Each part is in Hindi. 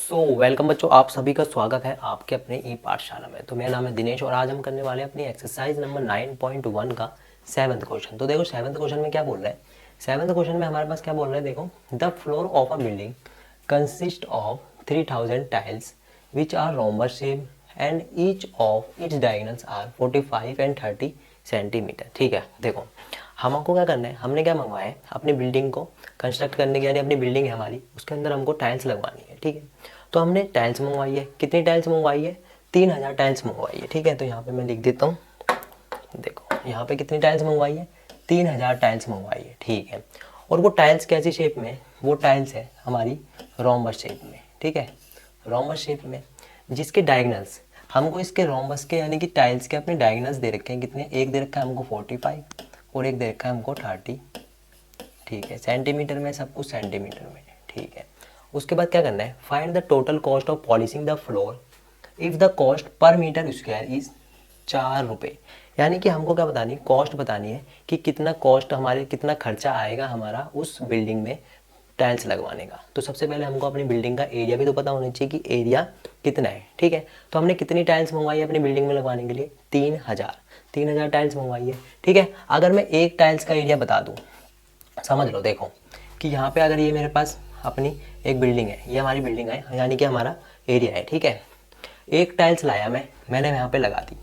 वेलकम बच्चों, आप सभी का स्वागत है आपके अपने ई पाठशाला में। तो मेरा नाम है दिनेश और आज हम करने वाले हैं अपनी एक्सरसाइज नंबर 9.1 का 7th क्वेश्चन। तो देखो 7th क्वेश्चन में क्या बोल रहा है। 7th क्वेश्चन में हमारे पास क्या बोल रहा है, देखो the floor of a building consist of 3000 tiles which are rhombus shape and each of its diagonals are 45 and 30 centimetre. ठीक है, देखो हमको क्या करना है, हमने क्या मंगवाया है, अपनी बिल्डिंग को कंस्ट्रक्ट करने के, यानी अपनी बिल्डिंग है हमारी, उसके अंदर हमको टाइल्स लगवानी है। ठीक है, तो हमने टाइल्स मंगवाई है। कितनी टाइल्स मंगवाई है? 3000 टाइल्स मंगवाई है। ठीक है, तो यहाँ पे मैं लिख देता हूँ, देखो यहाँ पे कितनी टाइल्स मंगवाई है, 3000 टाइल्स मंगवाई है। ठीक है, और वो टाइल्स कैसी शेप में? वो टाइल्स है हमारी रोम्बस शेप में। ठीक है, रोम्बस शेप में, जिसके डायगोनल्स हमको, इसके रोम्बस के यानी कि टाइल्स के अपने डायगोनल्स दे रखे हैं। कितने? एक दे रखा है हमको 45 और एक दे रखा है हमको 30। ठीक है, सेंटीमीटर में, सब कुछ सेंटीमीटर में। ठीक है, उसके बाद क्या करना है, find the total cost of polishing the floor if the cost per metre square is 4 रुपये। यानी कि हमको क्या बतानी है, कॉस्ट बतानी है कि कितना कॉस्ट हमारे, कितना खर्चा आएगा हमारा उस बिल्डिंग में टाइल्स लगवाने का। तो सबसे पहले हमको अपनी बिल्डिंग का एरिया भी तो पता होना चाहिए कि एरिया कितना है। ठीक है, तो हमने कितनी टाइल्स मंगवाई है अपनी बिल्डिंग में लगवाने के लिए? 3000 टाइल्स मंगवाई है। ठीक है, अगर मैं एक टाइल्स का एरिया बता दूँ, समझ लो, देखो कि यहाँ पे अगर ये मेरे पास अपनी एक बिल्डिंग है, ये हमारी बिल्डिंग है, यानी कि हमारा एरिया है। ठीक है, एक टाइल्स लाया मैंने यहाँ पे लगा दी।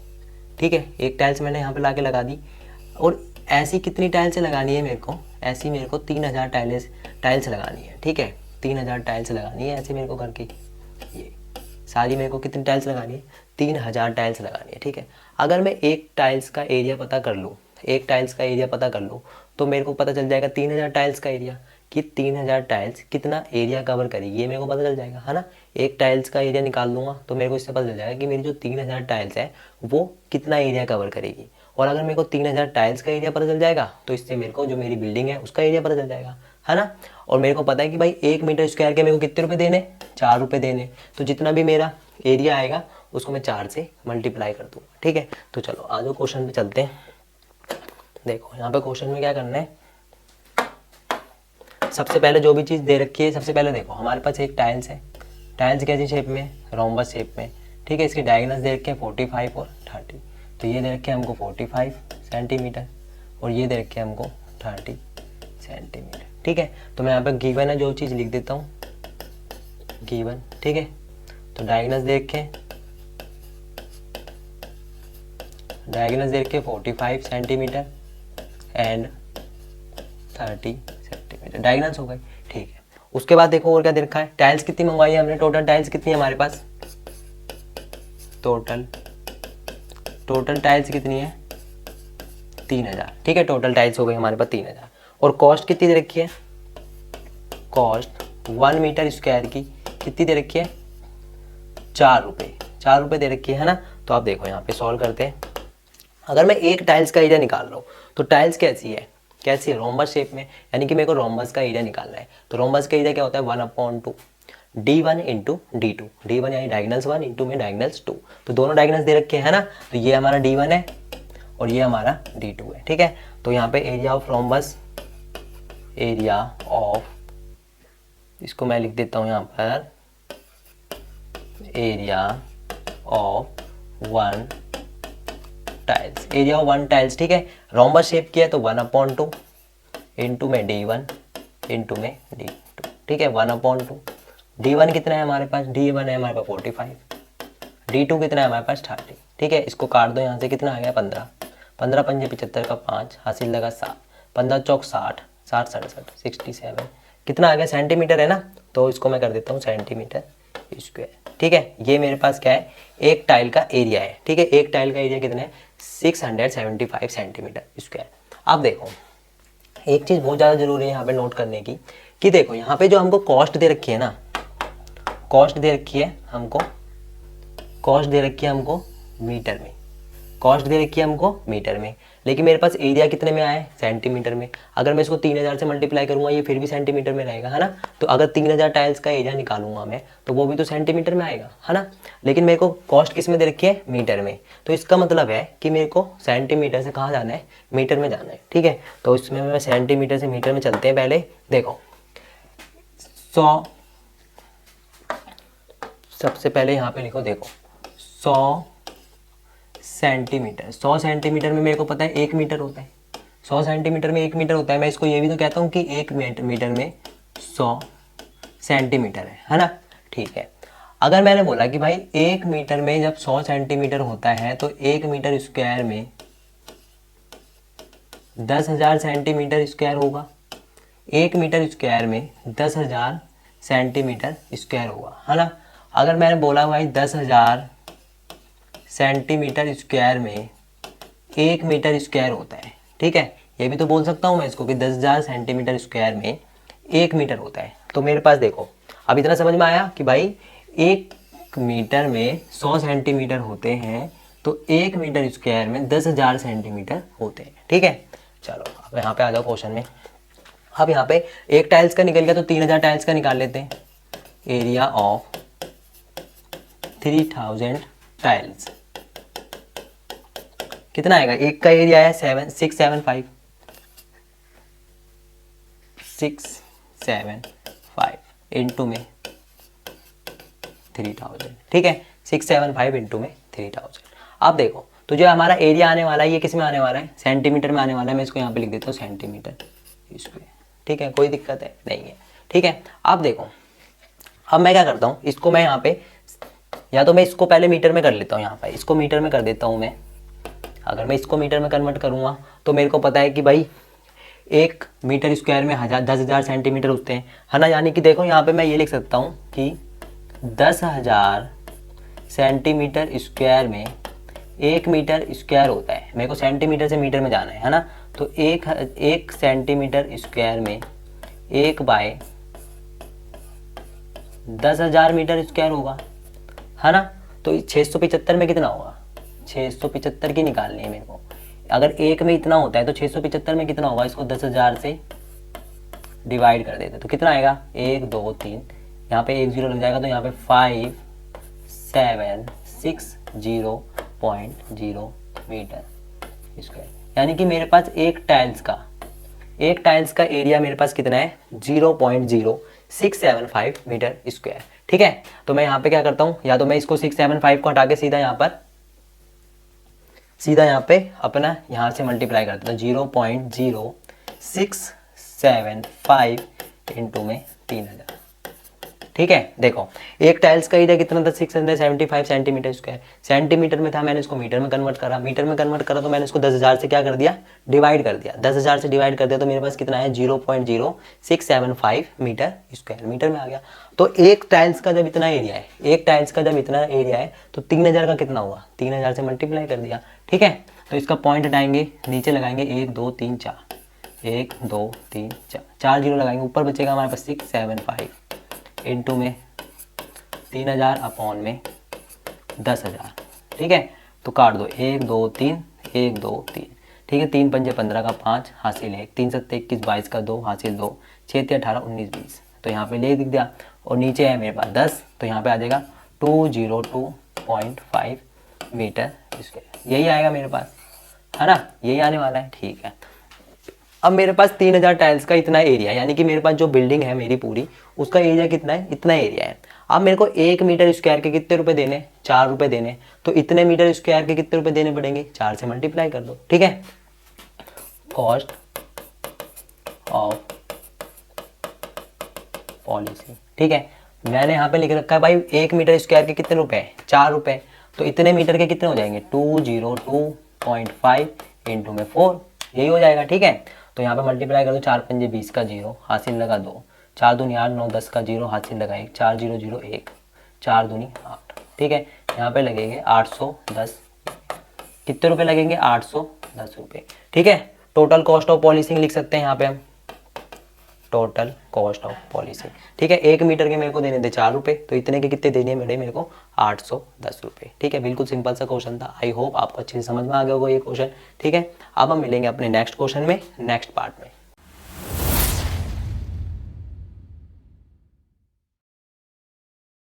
ठीक है, एक टाइल्स मैंने यहाँ पे ला के लगा दी, और ऐसी कितनी टाइल्स लगानी है मेरे को? ऐसी मेरे को 3000 टाइल्स लगानी है। ठीक है, 3000 टाइल्स लगानी है ऐसे मेरे को करके, ये सारी मेरे को कितनी टाइल्स लगानी है? 3000 टाइल्स लगानी है। ठीक है, अगर मैं एक टाइल्स का एरिया पता कर लूँ, एक टाइल्स का एरिया पता कर लूँ, तो मेरे को पता चल जाएगा 3000 टाइल्स का एरिया, कि 3000 टाइल्स कितना एरिया कवर करेगी, ये मेरे को पता चल जाएगा, है ना। एक टाइल्स का एरिया निकाल लूँगा तो मेरे को इससे पता चल जाएगा कि मेरी जो 3000 टाइल्स है वो कितना एरिया कवर करेगी। और अगर मेरे को 3000 टाइल्स का एरिया पता चल जाएगा तो इससे मेरे को जो मेरी बिल्डिंग है उसका एरिया पता चल जाएगा, है ना। और मेरे को पता है कि भाई 1 मीटर स्क्वायर के मेरे को कितने रुपए देने? 4 रुपये देने। तो जितना भी मेरा एरिया आएगा उसको मैं 4 से मल्टीप्लाई कर दूँगा। ठीक है, तो चलो आज क्वेश्चन पे चलते हैं। देखो यहाँ पे क्वेश्चन में क्या करना है, सबसे पहले जो भी चीज़ दे रखी है, सबसे पहले देखो हमारे पास एक टाइल्स है। टाइल्स कैसी शेप में? रोम्बस शेप में। ठीक है, इसके डायगोनल्स दे रखे हैं 45 और 30। तो ये दे रखे हैं हमको 45 सेंटीमीटर और ये दे रखे हैं हमको 30 सेंटीमीटर। ठीक है, तो मैं यहाँ पे गिवन है जो चीज़ लिख देता हूँ, गिवन। ठीक है, तो डायगोनल्स दे रखे हैं, डायगोनल्स दे रखे 45 सेंटीमीटर एंड 30 सेंटीमीटर, डायगोनल्स हो गए। ठीक है, उसके बाद देखो और क्या दे रखा है, टाइल्स कितनी मंगवाई है हमने, टोटल टाइल्स कितनी है हमारे पास, टोटल टाइल्स कितनी है? 3000। ठीक है, टोटल टाइल्स हो गई हमारे पास 3000। और कॉस्ट कितनी दे रखी है? कॉस्ट 1 मीटर स्क्वायर की कितनी दे रखी है? 4 रुपये, 4 रुपये दे रखी है ना। तो आप देखो यहाँ पे सॉल्व करते हैं। अगर मैं एक टाइल्स का एरिया निकाल रहा हूँ तो टाइल्स कैसी है, कैसी है? रोम्बस शेप में, यानी कि मेरे को रोम्बस का एरिया निकालना है। तो रोम्बस का एरिया क्या होता है? 1/2 D1 इंटू D2। D1 यानी डायगोनल्स 1 इंटू में डायगोनल्स 2। तो दोनों डायगोनल्स दे रखे हैं, है ना। तो ये हमारा D1 है और ये हमारा D2 है। ठीक है, तो यहाँ पे area of rhombus, area of, इसको मैं लिख देता हूँ यहाँ पर, area of 1 tiles, area of 1 tiles. ठीक है, रोम्बस शेप की है तो 1/2 इंटू में D1 इंटू में D2। ठीक है, 1/2। D1 कितना है हमारे पास? D1 है हमारे पास 45। D2 कितना है हमारे पास? 30। ठीक है, इसको काट दो यहाँ से, कितना आ गया? 15। 15 पंजे 75 का 5 हासिल लगा 7, 15 चौक 60, 60 67 67, कितना आ गया? सेंटीमीटर है ना। तो इसको मैं कर देता हूँ सेंटीमीटर स्क्वायर। ठीक है, ये मेरे पास क्या है? एक टाइल का एरिया है। ठीक है, एक टाइल का एरिया कितना है? 675 सेंटीमीटर स्क्वायर। अब देखो एक चीज़ बहुत ज़्यादा जरूरी है यहाँ पे नोट करने की, कि देखो यहाँ पे जो हमको कॉस्ट दे रखी है ना, कॉस्ट दे रखी है हमको, कॉस्ट दे रखी है हमको मीटर में, कॉस्ट दे रखी है हमको मीटर में, लेकिन मेरे पास एरिया कितने में आया है? सेंटीमीटर में। अगर मैं इसको 3000 से मल्टीप्लाई करूंगा ये फिर भी सेंटीमीटर में रहेगा, है ना। तो अगर 3000 टाइल्स का एरिया निकालूंगा मैं तो वो भी तो सेंटीमीटर में आएगा, है ना। लेकिन मेरे को कॉस्ट किस में दे रखी है? मीटर में। तो इसका मतलब है कि मेरे को सेंटीमीटर से कहाँ जाना है? मीटर में जाना है। ठीक है, तो इसमें मैं सेंटीमीटर से मीटर में चलते हैं। पहले देखो 100 सबसे पहले यहाँ पे लिखो, देखो 100 सेंटीमीटर, 100 सेंटीमीटर में मेरे को पता है 1 मीटर होता है, 100 सेंटीमीटर में 1 मीटर होता है। मैं इसको ये भी तो कहता हूँ कि 1 मीटर में 100 सेंटीमीटर है ना। ठीक है, अगर मैंने बोला कि भाई 1 मीटर में जब 100 सेंटीमीटर होता है तो 1 मीटर स्क्वायर में 10,000 सेंटीमीटर स्क्वायर होगा। 1 मीटर स्क्वायर में 10,000 सेंटीमीटर स्क्वायर होगा, है ना। अगर मैंने बोला भाई 10,000 सेंटीमीटर स्क्वायर में 1 मीटर स्क्वायर होता है, ठीक है, ये भी तो बोल सकता हूँ मैं इसको कि 10,000 सेंटीमीटर स्क्वायर में 1 मीटर होता है। तो मेरे पास देखो अब इतना समझ में आया कि भाई 1 मीटर में 100 सेंटीमीटर होते हैं, तो 1 मीटर स्क्वायर में 10,000 सेंटीमीटर होते हैं, ठीक है। चलो अब यहाँ पे आ जाओ क्वेश्चन में। अब यहाँ पे एक टाइल्स का निकल गया तो 3,000 टाइल्स का निकाल लेते हैं। एरिया ऑफ 3,000 टाइल्स कितना आएगा? एक का एरिया है 675 इंटू में 3,000, ठीक है, 675 इंटू में 3,000। अब देखो तो जो हमारा एरिया आने वाला है ये किस में आने वाला है? सेंटीमीटर में आने वाला है। मैं इसको यहाँ पे लिख देता हूँ सेंटीमीटर स्क्वायर, ठीक है, कोई दिक्कत है नहीं है, ठीक है। अब देखो अब मैं क्या करता हूँ, इसको मैं यहाँ पे या तो मैं इसको पहले मीटर में कर लेता हूँ, यहाँ पे इसको मीटर में कर देता हूँ मैं। अगर मैं इसको मीटर में कन्वर्ट करूँगा तो मेरे को पता है कि भाई 1 मीटर स्क्वायर में 10,000 सेंटीमीटर होते हैं, है ना। यानी कि देखो यहाँ पे मैं ये लिख सकता हूँ कि 10,000 सेंटीमीटर स्क्वायर में 1 मीटर स्क्वायर होता है। मेरे को सेंटीमीटर से मीटर में जाना है ना। तो एक सेंटीमीटर स्क्वायर में 1 बाय 10,000 मीटर स्क्वायर होगा, है ना। तो 675 में कितना होगा? 675 की निकालनी है मेरे को। अगर 1 में इतना होता है तो 675 में कितना होगा? इसको 10,000 से डिवाइड कर देते तो कितना आएगा? 1 2 3, यहाँ पे 1 0 लग जाएगा तो यहाँ पे 5760.0 मीटर स्क्वायर। यानी कि मेरे पास एक टाइल्स का एरिया मेरे पास कितना है? 0.0675 मीटर स्क्वायर, ठीक है। तो मैं यहाँ पे क्या करता हूँ, या तो मैं इसको 675 को हटा के सीधा यहाँ पे अपना यहाँ से मल्टीप्लाई करता हूँ। 0.0675 इंटू में 3,000, ठीक है। देखो एक टाइल्स का एरिया कितना था? 675 सेंटीमीटर स्क्वायर। सेंटीमीटर में था, मैंने इसको मीटर में कन्वर्ट करा। मीटर में कन्वर्ट करा तो मैंने इसको 10,000 से क्या कर दिया? डिवाइड कर दिया। 10,000 से डिवाइड कर दिया तो मेरे पास कितना है? 0.0675 मीटर स्क्वायर, मीटर में आ गया। तो एक टाइल्स का जब इतना एरिया है, तो 3,000 का कितना हुआ? 3,000 से मल्टीप्लाई कर दिया, ठीक है। तो इसका पॉइंट हटाएंगे, नीचे लगाएंगे 1 2 3 4, 1 2 3 4, 4 जीरो लगाएंगे, ऊपर बचेगा हमारे पास 675 इंटू में 3,000 अपॉन में 10,000, ठीक है। तो काट दो, 1 2 3 1 2 3, ठीक है। 3 पंजे 15 का 5 हासिल 1, 3 7 21 22 का 2 हासिल 2, 6 3 18 19 20, तो यहाँ पे ले दिख दिया। और नीचे है मेरे पास 10, तो यहाँ पे आ जाएगा 202.5 मीटर स्क्वायर। यही आएगा मेरे पास, है ना, यही आने वाला है, ठीक है। अब मेरे पास 3,000 टाइल्स का इतना एरिया है, यानी कि मेरे पास जो बिल्डिंग है मेरी पूरी, उसका एरिया कितना है? इतना एरिया है। अब मेरे को 1 मीटर स्क्वायर के कितने रुपए देने? 4 रुपए देने। तो इतने मीटर स्क्वायर के कितने रुपए देने पड़ेंगे? 4 से मल्टीप्लाई कर दो, ठीक है। कॉस्ट ऑफ पॉलिसी, ठीक है। मैंने यहाँ पे लिख रखा है भाई 1 मीटर स्क्वायर के कितने रुपए? 4 रुपए। तो इतने मीटर के कितने हो जाएंगे? 202.5 इंटू में 4, यही हो जाएगा, ठीक है। तो यहाँ पे मल्टीप्लाई कर दो, 4 पंजे 20 का 0 हासिल लगा 2, 4 दूनी 8 9 10 का 0 हासिल लगा 1, 4 0 0 1, 4 दूनी 8, ठीक है। यहाँ पे लगेंगे 810, कितने रुपए लगेंगे? 810 रुपये, ठीक है। टोटल कॉस्ट ऑफ पॉलिसिंग लिख सकते हैं यहाँ पे हम, टोटल कॉस्ट ऑफ पॉलिसी, ठीक है। 1 मीटर के मेरे को देने थे 4 रुपये, तो इतने के कितने देने मेरे को 810 रुपये, ठीक है। बिल्कुल सिंपल सा क्वेश्चन था। आई होप आपको अच्छे से समझ में आ गया होगा ये क्वेश्चन, ठीक है। अब हम मिलेंगे अपने नेक्स्ट क्वेश्चन में, नेक्स्ट पार्ट में।